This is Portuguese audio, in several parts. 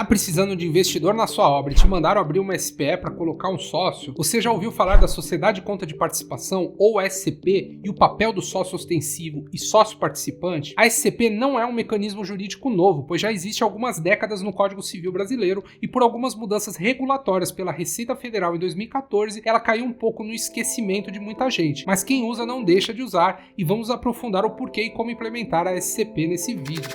precisando de investidor na sua obra e te mandaram abrir uma SPE para colocar um sócio? Você já ouviu falar da Sociedade de Conta de Participação, ou SCP, e o papel do sócio ostensivo e sócio participante? A SCP não é um mecanismo jurídico novo, pois já existe há algumas décadas no Código Civil brasileiro e por algumas mudanças regulatórias pela Receita Federal em 2014, ela caiu um pouco no esquecimento de muita gente, mas quem usa não deixa de usar, e vamos aprofundar o porquê e como implementar a SCP nesse vídeo.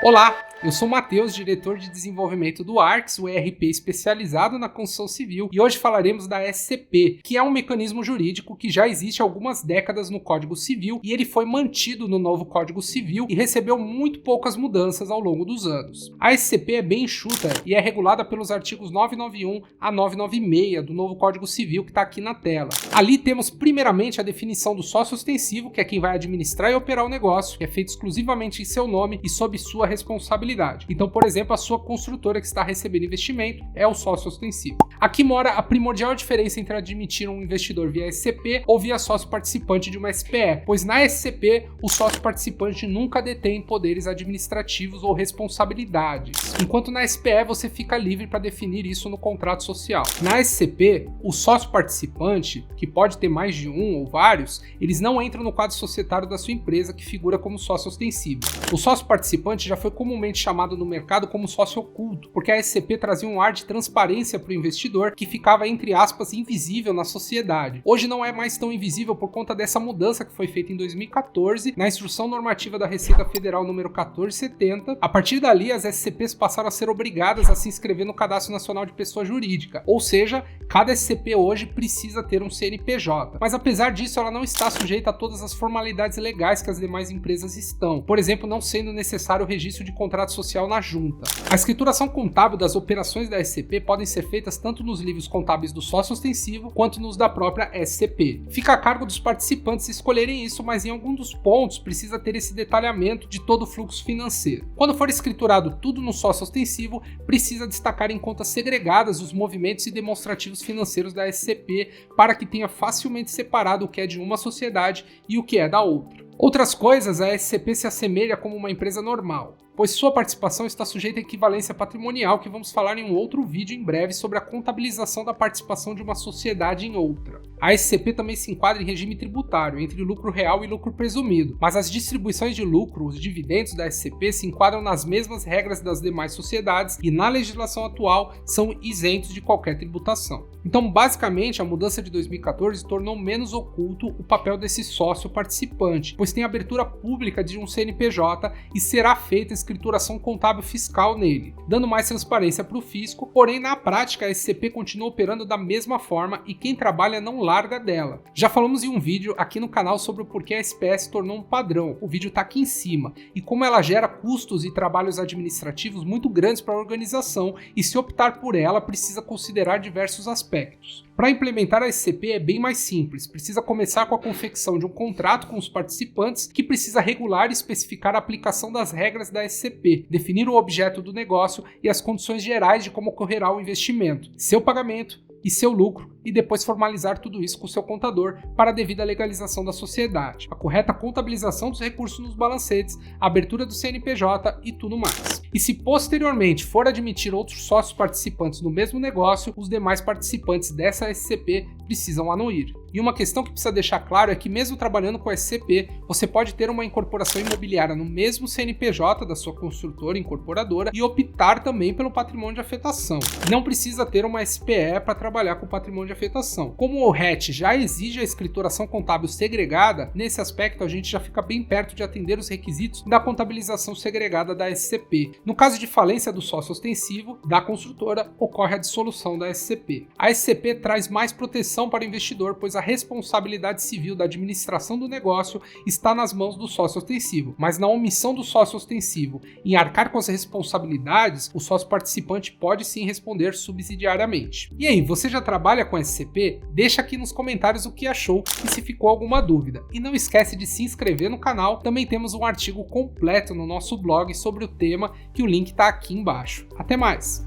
Olá, eu sou o Matheus, diretor de desenvolvimento do Arx, o ERP especializado na construção civil, e hoje falaremos da SCP, que é um mecanismo jurídico que já existe há algumas décadas no Código Civil e ele foi mantido no novo Código Civil e recebeu muito poucas mudanças ao longo dos anos. A SCP é bem enxuta e é regulada pelos artigos 991 a 996 do novo Código Civil que está aqui na tela. Ali temos primeiramente a definição do sócio ostensivo, que é quem vai administrar e operar o negócio, que é feito exclusivamente em seu nome e sob sua responsabilidade. Então, por exemplo, a sua construtora que está recebendo investimento é o sócio ostensivo. Aqui mora a primordial diferença entre admitir um investidor via SCP ou via sócio participante de uma SPE, pois na SCP o sócio participante nunca detém poderes administrativos ou responsabilidades, enquanto na SPE você fica livre para definir isso no contrato social. Na SCP, o sócio participante, que pode ter mais de um ou vários, eles não entram no quadro societário da sua empresa, que figura como sócio ostensivo. O sócio participante já foi comumente chamado no mercado como sócio oculto, porque a SCP trazia um ar de transparência para o investidor que ficava, entre aspas, invisível na sociedade. Hoje não é mais tão invisível por conta dessa mudança que foi feita em 2014 na Instrução Normativa da Receita Federal número 1470. A partir dali, as SCPs passaram a ser obrigadas a se inscrever no Cadastro Nacional de Pessoa Jurídica, ou seja, cada SCP hoje precisa ter um CNPJ. Mas apesar disso, ela não está sujeita a todas as formalidades legais que as demais empresas estão, por exemplo, não sendo necessário o registro de contrato social na junta. A escrituração contábil das operações da SCP podem ser feitas tanto nos livros contábeis do sócio ostensivo quanto nos da própria SCP. Fica a cargo dos participantes escolherem isso, mas em algum dos pontos precisa ter esse detalhamento de todo o fluxo financeiro. Quando for escriturado tudo no sócio ostensivo, precisa destacar em contas segregadas os movimentos e demonstrativos financeiros da SCP para que tenha facilmente separado o que é de uma sociedade e o que é da outra. Outras coisas, a SCP se assemelha como uma empresa normal, pois sua participação está sujeita à equivalência patrimonial, que vamos falar em um outro vídeo em breve sobre a contabilização da participação de uma sociedade em outra. A SCP também se enquadra em regime tributário, entre lucro real e lucro presumido, mas as distribuições de lucro, os dividendos da SCP, se enquadram nas mesmas regras das demais sociedades e na legislação atual são isentos de qualquer tributação. Então, basicamente, a mudança de 2014 tornou menos oculto o papel desse sócio participante, pois tem abertura pública de um CNPJ e será feita escrituração contábil fiscal nele, dando mais transparência para o fisco, porém na prática a SCP continua operando da mesma forma e quem trabalha não larga dela. Já falamos em um vídeo aqui no canal sobre o porquê a SPE se tornou um padrão, o vídeo está aqui em cima, e como ela gera custos e trabalhos administrativos muito grandes para a organização e se optar por ela precisa considerar diversos aspectos. Para implementar a SCP é bem mais simples, precisa começar com a confecção de um contrato com os participantes que precisa regular e especificar a aplicação das regras da SCP, definir o objeto do negócio e as condições gerais de como ocorrerá o investimento, seu pagamento e seu lucro, e depois formalizar tudo isso com seu contador para a devida legalização da sociedade, a correta contabilização dos recursos nos balancetes, a abertura do CNPJ e tudo mais. E se posteriormente for admitir outros sócios participantes no mesmo negócio, os demais participantes dessa SCP precisam anuir. E uma questão que precisa deixar claro é que mesmo trabalhando com SCP, você pode ter uma incorporação imobiliária no mesmo CNPJ da sua construtora incorporadora e optar também pelo patrimônio de afetação. Não precisa ter uma SPE para trabalhar com patrimônio de afetação. Como o RET já exige a escrituração contábil segregada, nesse aspecto a gente já fica bem perto de atender os requisitos da contabilização segregada da SCP. No caso de falência do sócio ostensivo da construtora, ocorre a dissolução da SCP. A SCP traz mais proteção para o investidor, pois a responsabilidade civil da administração do negócio está nas mãos do sócio ostensivo, mas na omissão do sócio ostensivo em arcar com as responsabilidades, o sócio participante pode sim responder subsidiariamente. E aí, você já trabalha com SCP? Deixa aqui nos comentários o que achou e se ficou alguma dúvida. E não esquece de se inscrever no canal, também temos um artigo completo no nosso blog sobre o tema, que o link está aqui embaixo. Até mais!